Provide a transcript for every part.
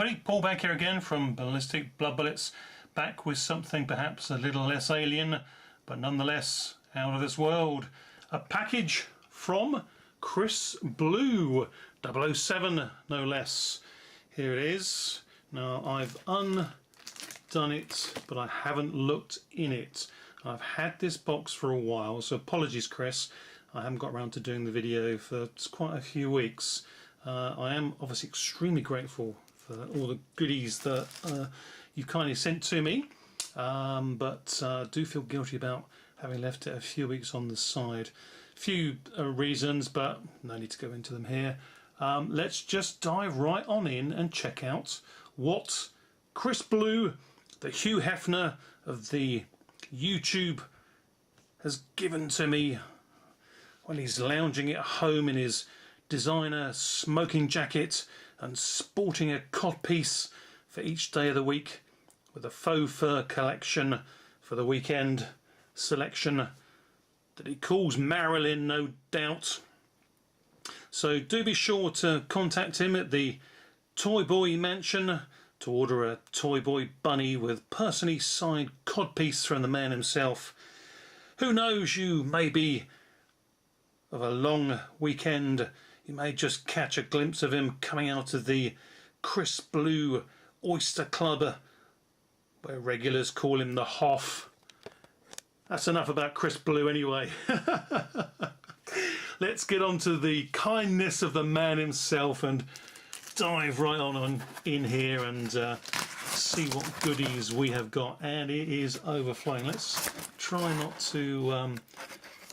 everybody, Paul back here again from Ballistic Blood Bullets, back with something perhaps a little less alien, but nonetheless out of this world. A package from CHRISBLU, 007 no less. Here it is. Now I've undone it, but I haven't looked in it. I've had this box for a while, so apologies Chris, I haven't got around to doing the video for quite a few weeks. I am obviously extremely grateful for all the goodies that you kindly sent to me, but do feel guilty about having left it a few weeks on the side. Few reasons, but no need to go into them here. Let's just dive right on in and check out what CHRISBLU, the Hugh Hefner of the YouTube, has given to me while he's lounging at home in his designer smoking jacket and sporting a codpiece for each day of the week, with a faux fur collection for the weekend selection that he calls Marilyn, no doubt. So do be sure to contact him at the Toy Boy Mansion to order a Toy Boy bunny with personally signed codpiece from the man himself. Who knows, you may be of a long weekend, you may just catch a glimpse of him coming out of the CHRISBLU Oyster Club, where regulars call him the Hoff. That's enough about CHRISBLU anyway. Let's get on to the kindness of the man himself and dive right on in here and see what goodies we have got. And it is overflowing. Let's try not to...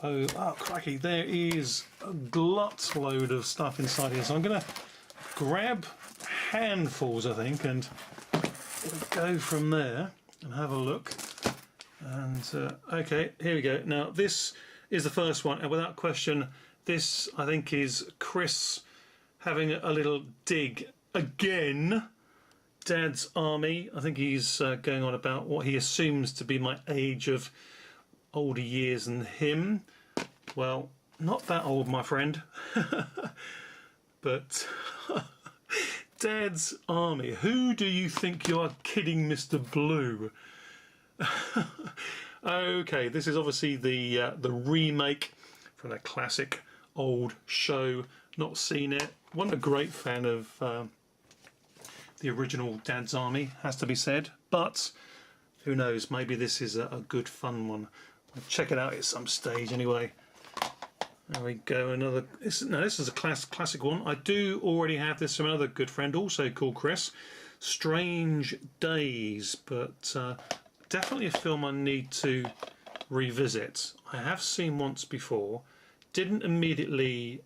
Oh crikey, there is a glut load of stuff inside here. So I'm going to grab handfuls, I think, and we'll go from there and have a look. And okay, here we go. Now this is the first one, and without question, this I think is Chris having a little dig again. Dad's Army. I think he's going on about what he assumes to be my age of older years than him. Well, not that old, my friend. But Dad's Army. Who do you think you are kidding, Mr. Blue? Okay, this is obviously the remake from a classic old show. Not seen it. Wasn't a great fan of the original Dad's Army, has to be said. But who knows? Maybe this is a good fun one. I'll check it out at some stage anyway. There we go. Another. This is a classic one. I do already have this from another good friend, also called Chris. Strange Days, but definitely a film I need to revisit. I have seen once before. Didn't immediately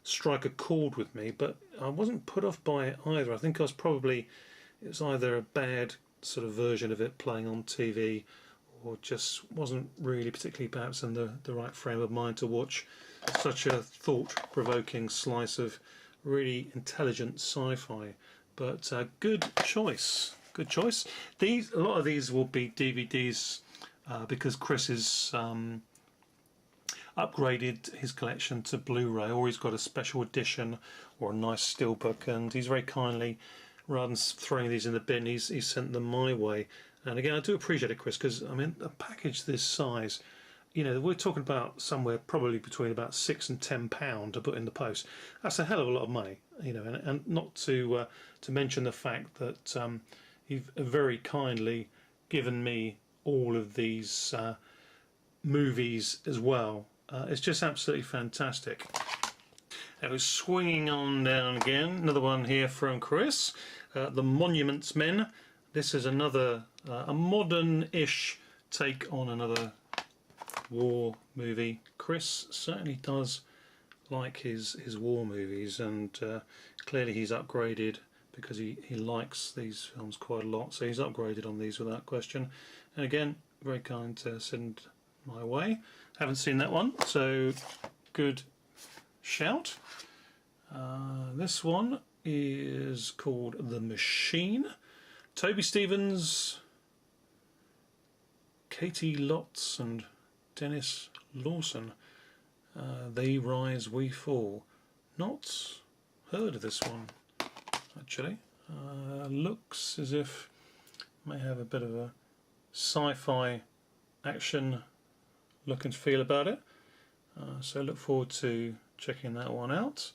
strike a chord with me, but I wasn't put off by it either. I think it was either a bad sort of version of it playing on TV, or just wasn't really particularly perhaps in the right frame of mind to watch such a thought-provoking slice of really intelligent sci-fi. But good choice, good choice. A lot of these will be DVDs because Chris has upgraded his collection to Blu-ray, or he's got a special edition or a nice Steelbook, and he's very kindly, rather than throwing these in the bin, he's sent them my way. And again, I do appreciate it, Chris, because I mean, a package this size, you know, we're talking about somewhere probably between about £6 and £10 to put in the post. That's a hell of a lot of money, you know, and not to mention the fact that you've very kindly given me all of these movies as well. It's just absolutely fantastic. Now we're swinging on down again. Another one here from Chris, The Monuments Men. This is another a modern-ish take on another war movie. Chris certainly does like his war movies, and clearly he's upgraded because he likes these films quite a lot, so he's upgraded on these without question. And again, very kind to send my way. Haven't seen that one, so good shout. This one is called The Machine. Toby Stevens, Katie Lotz and Dennis Lawson. They Rise, We Fall. Not heard of this one, actually. Looks as if may have a bit of a sci-fi action look and feel about it. So I look forward to checking that one out.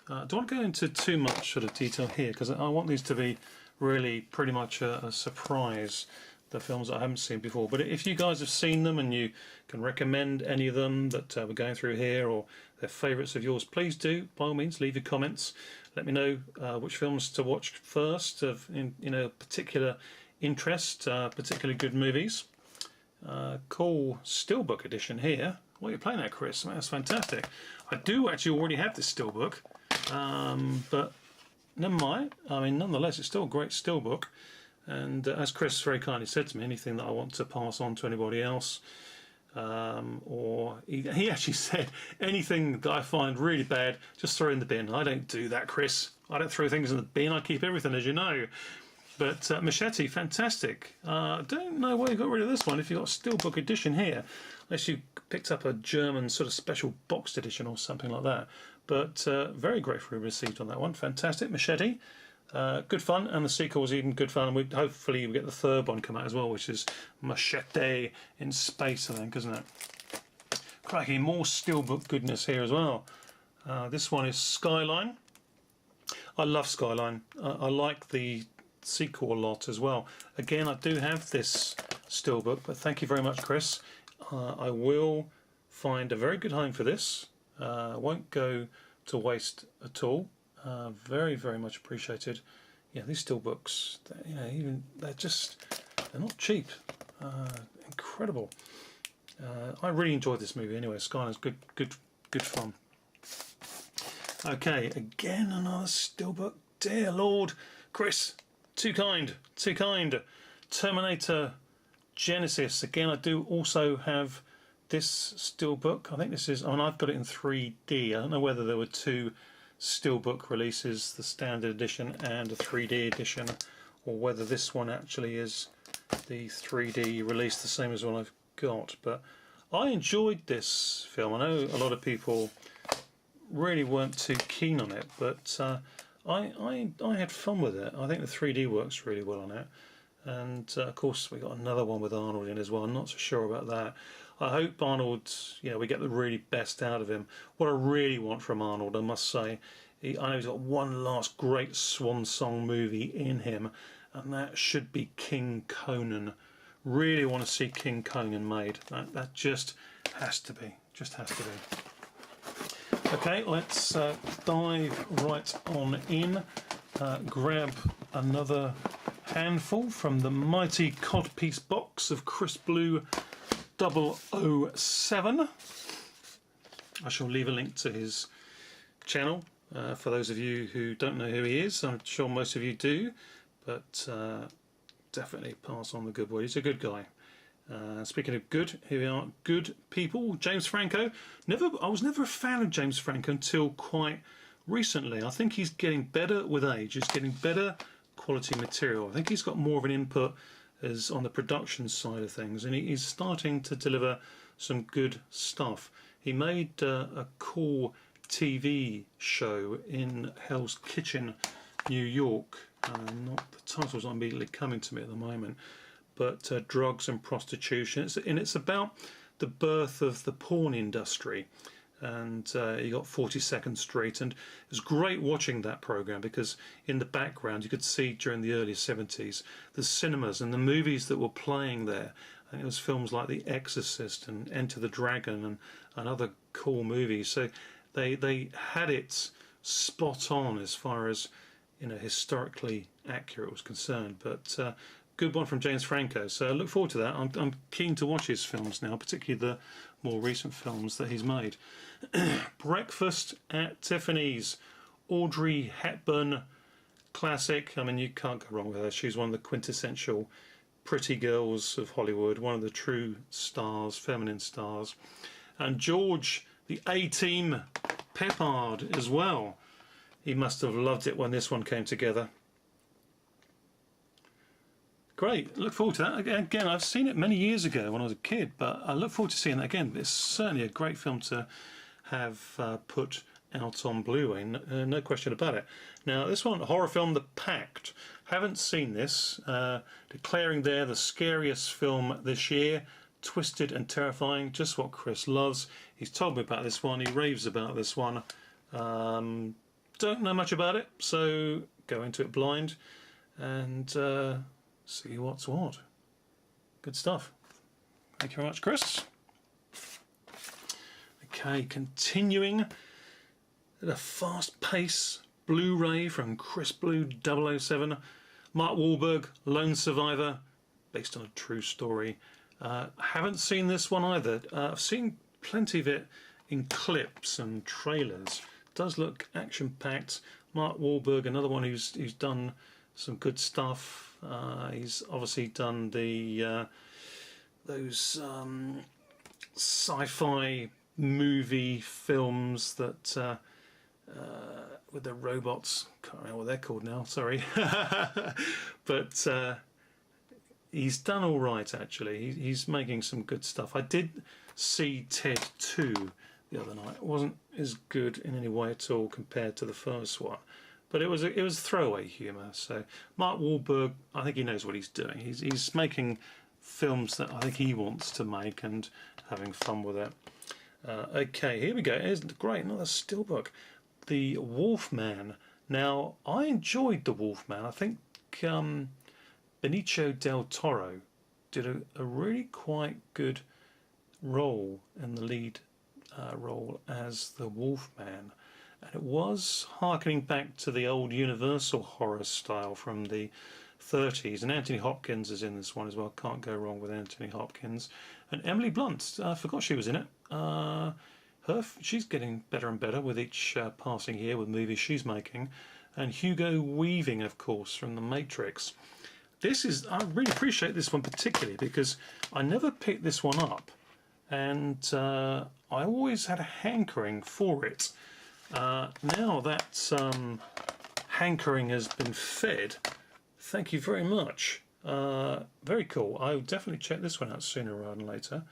Don't want to go into too much sort of detail here because I want these to be really pretty much a surprise, the films that I haven't seen before. But if you guys have seen them and you can recommend any of them that we're going through here, or they're favourites of yours, please do, by all means, leave your comments. Let me know which films to watch first of particular interest, particularly good movies. Cool Steelbook edition here. What are you playing at, Chris? Man, that's fantastic. I do actually already have this Steelbook, but never mind. I mean, nonetheless, it's still a great Steelbook. And as Chris very kindly said to me, anything that I want to pass on to anybody else, or he actually said, anything that I find really bad, just throw in the bin. I don't do that, Chris. I don't throw things in the bin. I keep everything, as you know. But Machete, fantastic. I don't know why you got rid of this one if you've got a Steelbook edition here, unless you picked up a German sort of special boxed edition or something like that. But very gratefully received on that one. Fantastic. Machete, good fun, and the sequel was even good fun. And hopefully we get the third one come out as well, which is Machete in Space, I think, isn't it? Crikey, more Steelbook goodness here as well. This one is Skyline. I love Skyline. I like the sequel a lot as well. Again, I do have this Steelbook, but thank you very much, Chris. I will find a very good home for this. Won't go to waste at all. Very, very much appreciated. Yeah, these Steelbooks, they're not cheap. Incredible. I really enjoyed this movie anyway. Skyline's good fun. Okay, again another Steelbook. Dear Lord, Chris, too kind. Terminator Genesis. Again, I do also have this Steelbook. I think this is, I've got it in 3D. I don't know whether there were two Steelbook releases, the standard edition and a 3D edition, or whether this one actually is the 3D release, the same as one I've got. But I enjoyed this film. I know a lot of people really weren't too keen on it, but I had fun with it. I think the 3D works really well on it. And of course we got another one with Arnold in as well. I'm not so sure about that. I hope Arnold, we get the really best out of him. What I really want from Arnold, I must say, I know he's got one last great swan song movie in him, and that should be King Conan. Really want to see King Conan made. That just has to be. Okay, let's dive right on in. Grab another handful from the mighty codpiece box of CHRISBLU 007. I shall leave a link to his channel for those of you who don't know who he is. I'm sure most of you do, but definitely pass on the good word. He's a good guy. Speaking of good, here we are, good people. James Franco. I was never a fan of James Franco until quite recently. I think he's getting better with age. He's getting better quality material. I think he's got more of an input as on the production side of things, and he's starting to deliver some good stuff. He made a cool TV show in Hell's Kitchen, New York. Not the title's not immediately coming to me at the moment, but drugs and prostitution. It's about the birth of the porn industry. And you got 42nd Street, and it was great watching that programme because in the background you could see during the early 70s the cinemas and the movies that were playing there. And it was films like The Exorcist and Enter the Dragon and other cool movies. So they had it spot on as far as historically accurate was concerned. But good one from James Franco. So I look forward to that. I'm keen to watch his films now, particularly the more recent films that he's made. Breakfast at Tiffany's, Audrey Hepburn classic. I mean, you can't go wrong with her. She's one of the quintessential pretty girls of Hollywood, one of the true stars, feminine stars. And George, the A-Team Peppard as well. He must have loved it when this one came together. Great, look forward to that. Again, I've seen it many years ago when I was a kid, but I look forward to seeing that again. It's certainly a great film to have put out on Blu-ray, no question about it. Now this one, horror film The Pact. Haven't seen this. Declaring there the scariest film this year. Twisted and terrifying, just what Chris loves. He's told me about this one, he raves about this one. Don't know much about it, so go into it blind and see what's what. Good stuff. Thank you very much, Chris. Okay, continuing at a fast pace, Blu-ray from CHRISBLU 007. Mark Wahlberg, Lone Survivor, based on a true story. Haven't seen this one either. I've seen plenty of it in clips and trailers. Does look action-packed. Mark Wahlberg, another one who's done some good stuff. He's obviously done the those sci-fi movie films that with the robots. Can't remember what they're called now. Sorry, but. He's done all right, actually. He's making some good stuff. I did see Ted 2 the other night. It wasn't as good in any way at all compared to the first one, but it was throwaway humour. So Mark Wahlberg, I think he knows what he's doing. He's making films that I think he wants to make and having fun with it. Okay, here we go. Here's great, another Steelbook. The Wolfman. Now, I enjoyed The Wolfman. I think Benicio del Toro did a really quite good role in the lead role as the Wolfman, and it was harkening back to the old Universal horror style from the 30s, and Anthony Hopkins is in this one as well. Can't go wrong with Anthony Hopkins. And Emily Blunt, I forgot she was in it. She's getting better and better with each passing year with movies she's making. And Hugo Weaving, of course, from The Matrix. I really appreciate this one particularly because I never picked this one up, and I always had a hankering for it. Now that hankering has been fed, thank you very much. Very cool. I'll definitely check this one out sooner rather than later.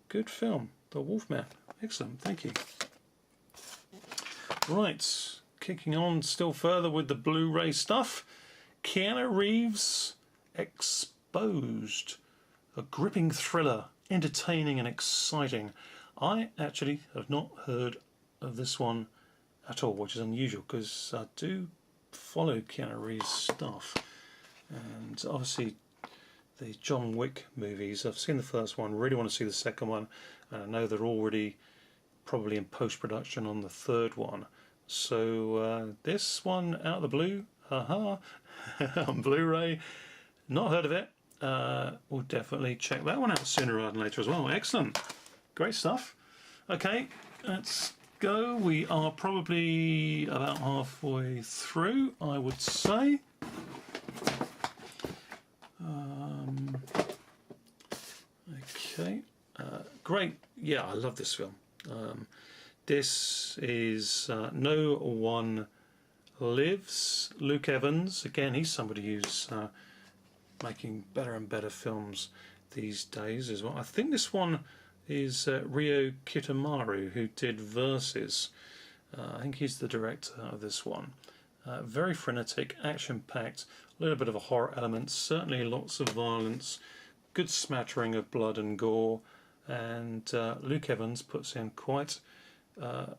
Good film, The Wolfman. Excellent, thank you. Right, kicking on still further with the Blu-ray stuff. Keanu Reeves, Exposed, a gripping thriller, entertaining and exciting. I actually have not heard of this one at all, which is unusual because I do follow Keanu Reeves' stuff, and obviously the John Wick movies. I've seen the first one, really want to see the second one, and I know they're already probably in post-production on the third one. So this one out of the blue, on Blu-ray, not heard of it. We'll definitely check that one out sooner rather than later as well. Excellent, great stuff. Okay, let's go. We are probably about halfway through, I would say. Okay, great. Yeah, I love this film. This is No One Lives. Luke Evans, again, he's somebody who's making better and better films these days as well. I think this one is Ryo Kitamaru, who did Versus. I think he's the director of this one. Very frenetic, action-packed, a little bit of a horror element, certainly lots of violence, good smattering of blood and gore, and Luke Evans puts in quite a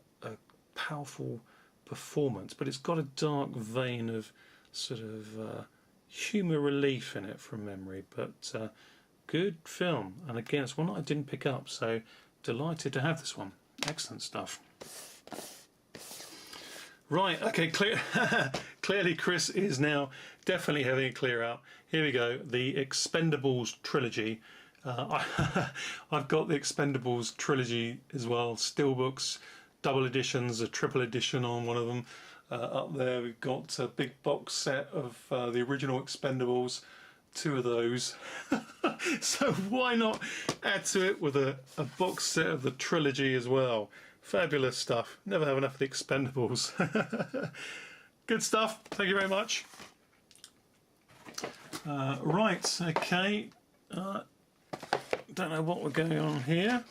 powerful performance, but it's got a dark vein of sort of humour relief in it from memory, but good film. And again, it's one that I didn't pick up, so delighted to have this one. Excellent stuff. Right, okay, clearly Chris is now definitely having a clear out. Here we go, the Expendables trilogy. I've got the Expendables trilogy as well, Steelbooks, double editions, a triple edition on one of them. Up there we've got a big box set of the original Expendables, 2 of those. So why not add to it with a box set of the trilogy as well? Fabulous stuff. Never have enough of the Expendables. Good stuff. Thank you very much. Right, okay. Don't know what we're going on here.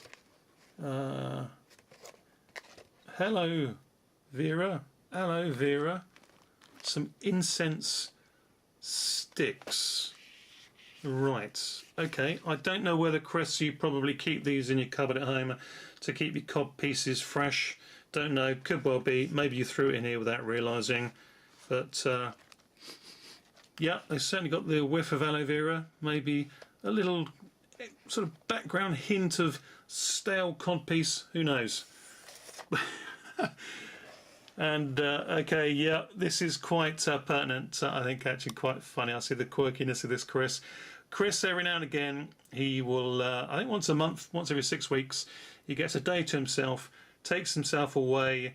hello Vera, aloe vera, some incense sticks. Right, okay, I don't know whether, Chris, you probably keep these in your cupboard at home to keep your cod pieces fresh. Don't know, could well be. Maybe you threw it in here without realising. But yeah, they certainly got the whiff of aloe vera, maybe a little sort of background hint of stale codpiece, who knows. And okay, yeah, this is quite pertinent, I think, actually quite funny. I see the quirkiness of this Chris. Chris, every now and again, he will, I think once a month, once every 6 weeks, he gets a day to himself, takes himself away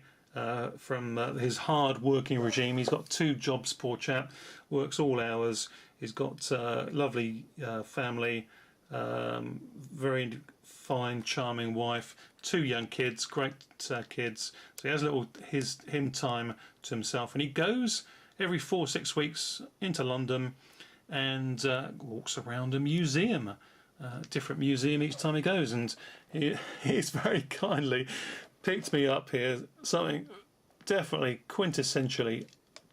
from his hard working regime. He's got 2 jobs, poor chap, works all hours. He's got lovely family, very fine, charming wife, 2 young kids, great kids. So he has a little him time to himself, and he goes every 4 or 6 weeks into London and walks around a museum, different museum each time he goes, and he's very kindly picked me up here something definitely quintessentially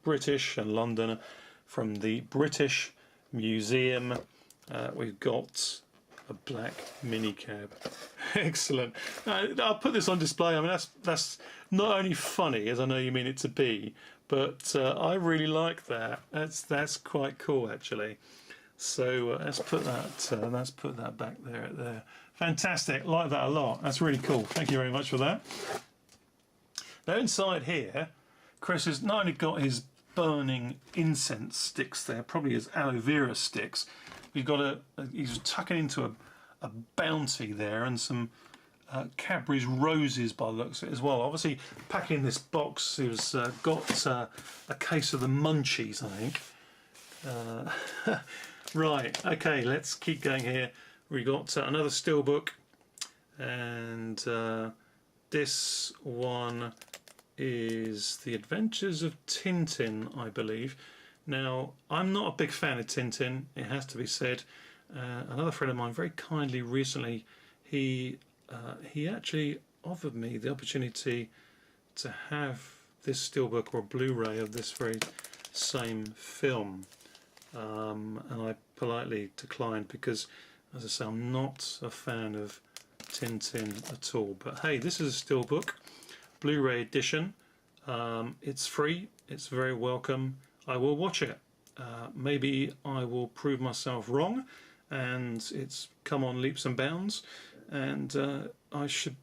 British and London from the British Museum. We've got a black minicab. Excellent. I'll put this on display. I mean, that's not only funny, as I know you mean it to be, but I really like that. That's quite cool, actually. So let's put that back there. Fantastic. Like that a lot. That's really cool. Thank you very much for that. Now inside here, Chris has not only got his burning incense sticks there, probably his aloe vera sticks. We've got he's tucking into a bounty there and some Cadbury's roses by the looks of it as well. Obviously, packing this box, he's got a case of the munchies, I think. Right, okay, let's keep going here. We got another Steelbook, and this one is The Adventures of Tintin, I believe. Now, I'm not a big fan of Tintin, it has to be said. Another friend of mine very kindly recently, he actually offered me the opportunity to have this Steelbook or Blu-ray of this very same film, and I politely declined because, as I say, I'm not a fan of Tintin at all. But hey, this is a Steelbook Blu-ray edition. It's free, it's very welcome. I will watch it. Maybe I will prove myself wrong and it's come on leaps and bounds, and I should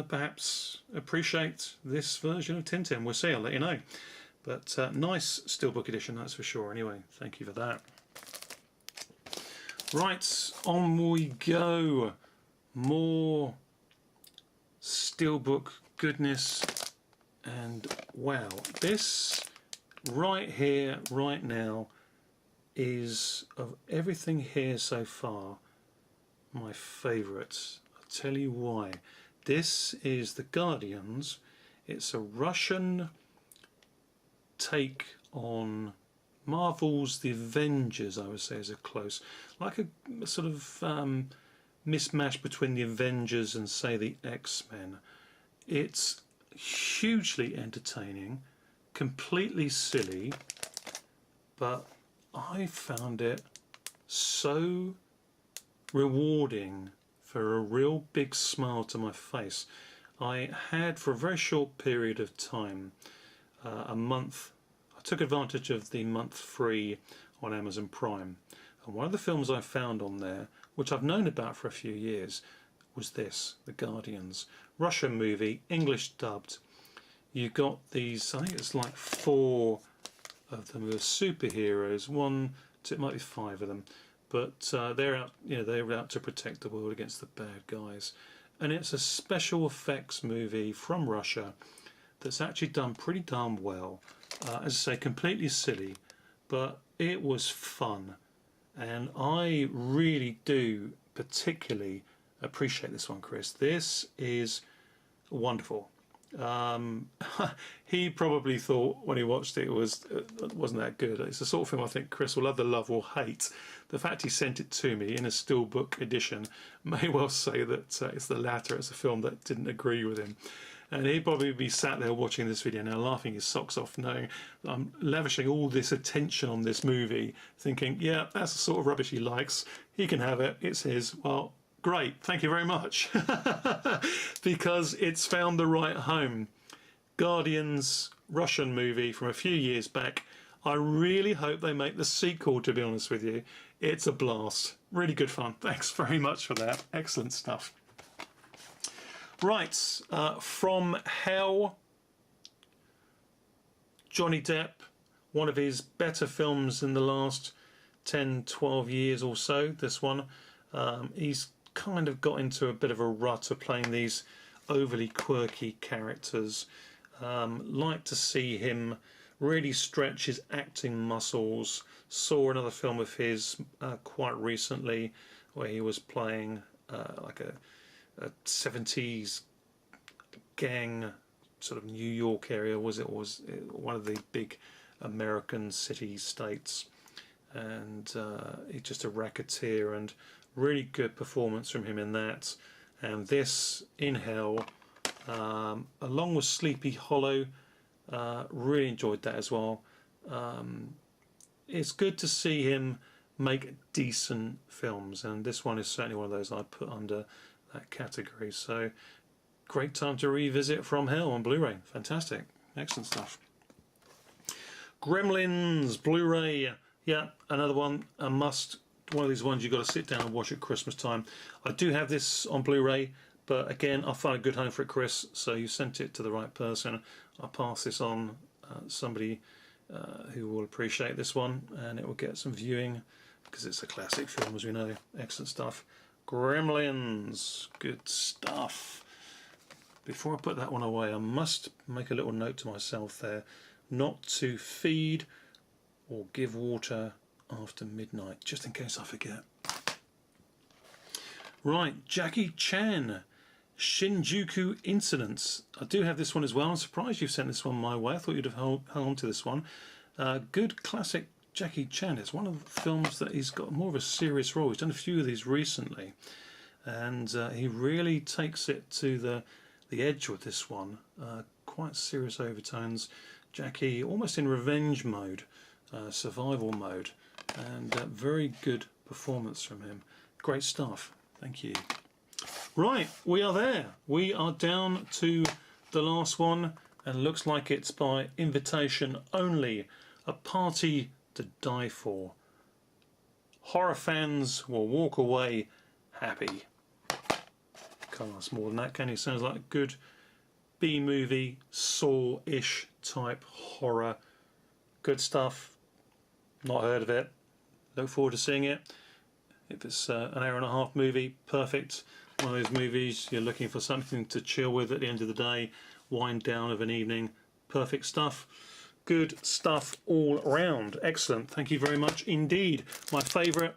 perhaps appreciate this version of Tintin. We'll see, I'll let you know. But nice Steelbook edition, that's for sure. Anyway, thank you for that. Right, on we go. More Steelbook goodness, and wow, this right here, right now, is, of everything here so far, my favourite. I'll tell you why. This is The Guardians. It's a Russian take on Marvel's The Avengers, I would say, is a close, like a sort of mismatch between The Avengers and, say, the X-Men. It's hugely entertaining, completely silly, but I found it so rewarding for a real big smile to my face. I had, for a very short period of time, a month, I took advantage of the month free on Amazon Prime, and one of the films I found on there, which I've known about for a few years, was this, The Guardians. Russian movie, English dubbed. You got these, I think it's like 4 of them, who are superheroes. 1, 2, it might be 5 of them, but they're out, they're out to protect the world against the bad guys. And it's a special effects movie from Russia that's actually done pretty darn well. As I say, completely silly, but it was fun, and I really do particularly appreciate this one, Chris. This is wonderful. He probably thought when he watched it wasn't that good. It's the sort of film I think Chris will either love or hate. The fact he sent it to me in a Steelbook edition may well say that it's the latter. It's a film that didn't agree with him. And he'd probably be sat there watching this video now, laughing his socks off, knowing that I'm lavishing all this attention on this movie, thinking, yeah, that's the sort of rubbish he likes. He can have it. It's his. Well, great. Thank you very much. Because it's found the right home. Guardians, Russian movie from a few years back. I really hope they make the sequel, to be honest with you. It's a blast. Really good fun. Thanks very much for that. Excellent stuff. Right, from Hell, Johnny Depp, one of his better films in the last 10, 12 years or so, this one. He's kind of got into a bit of a rut of playing these overly quirky characters. Like to see him really stretch his acting muscles. Saw another film of his quite recently where he was playing like a 70s gang, sort of New York area, was it one of the big American city-states, and he's just a racketeer, and really good performance from him in that. And this, in Hell, along with Sleepy Hollow, really enjoyed that as well. It's good to see him make decent films, and this one is certainly one of those I'd put under that category. So great time to revisit From Hell on Blu-ray. Fantastic, excellent stuff. Gremlins Blu-ray, yeah, another one, a must. One of these ones you've got to sit down and watch at Christmas time. I do have this on Blu-ray, but again, I'll find a good home for it, Chris, so you sent it to the right person. I'll pass this on somebody who will appreciate this one, and it will get some viewing because it's a classic film, as we know. Excellent stuff. Gremlins, good stuff. Before I put that one away, I must make a little note to myself there not to feed or give water after midnight, just in case I forget. Right, Jackie Chan, Shinjuku Incidents. I do have this one as well. I'm surprised you've sent this one my way. I thought you'd have held on to this one. Good classic Jackie Chan. It's one of the films that he's got more of a serious role. He's done a few of these recently, and he really takes it to the edge with this one. Quite serious overtones. Jackie almost in revenge mode, survival mode, and very good performance from him. Great stuff. Thank you. Right, we are there. We are down to the last one, and looks like it's by invitation only. A Party to Die For. Horror fans will walk away happy. Can't ask more than that, can you? Sounds like a good B-movie, Saw-ish type horror. Good stuff. Not heard of it. Look forward to seeing it. If it's an hour and a half movie, perfect. One of those movies you're looking for something to chill with at the end of the day, wind down of an evening. Perfect stuff. Good stuff all round. Excellent. Thank you very much indeed. My favourite,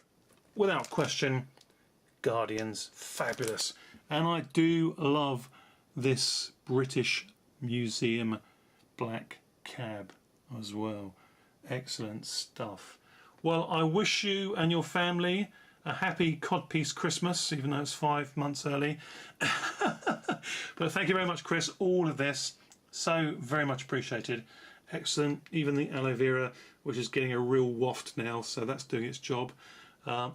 without question, Guardians. Fabulous. And I do love this British Museum black cab as well. Excellent stuff. Well, I wish you and your family a happy codpiece Christmas, even though it's 5 months early. But thank you very much, Chris. All of this, so very much appreciated. Excellent. Even the aloe vera, which is getting a real waft now, so that's doing its job.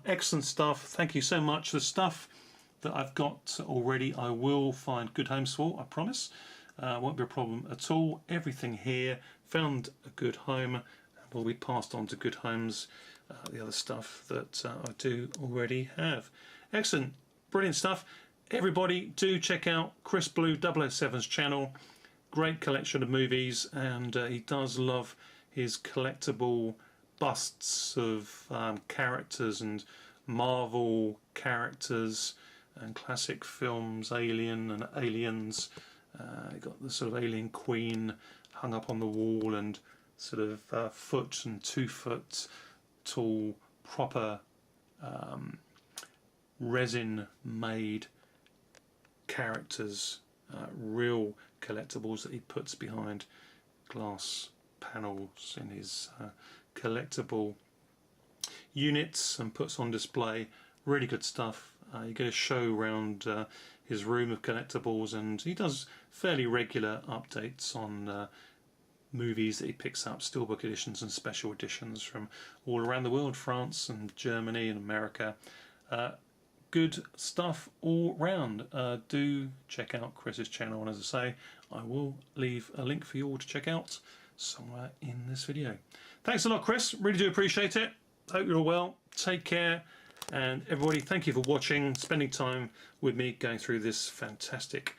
Excellent stuff. Thank you so much. The stuff that I've got already, I will find good homes for, I promise. Won't be a problem at all. Everything here found a good home and will be passed on to good homes. The other stuff that I do already have. Excellent, brilliant stuff. Everybody do check out CHRISBLU 007's channel. Great collection of movies, and he does love his collectible busts of characters and Marvel characters and classic films, Alien and Aliens. You got the sort of Alien Queen hung up on the wall, and sort of 1 and 2 foot tall, proper resin made characters, real collectibles that he puts behind glass panels in his collectible units and puts on display. Really good stuff. You get a show around his room of collectibles, and he does fairly regular updates on movies that he picks up, steelbook editions and special editions from all around the world, France and Germany and America. Good stuff all round. Do check out Chris's channel, and as I say, I will leave a link for you all to check out somewhere in this video. Thanks a lot, Chris, really do appreciate it. Hope you're all well, take care, and everybody, thank you for watching, spending time with me going through this fantastic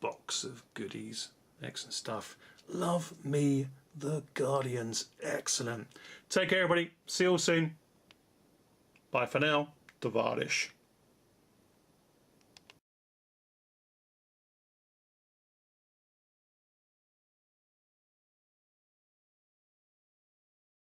box of goodies. Excellent stuff. Love me the Guardians. Excellent. Take care, everybody. See you all soon. Bye for now. Tovarish.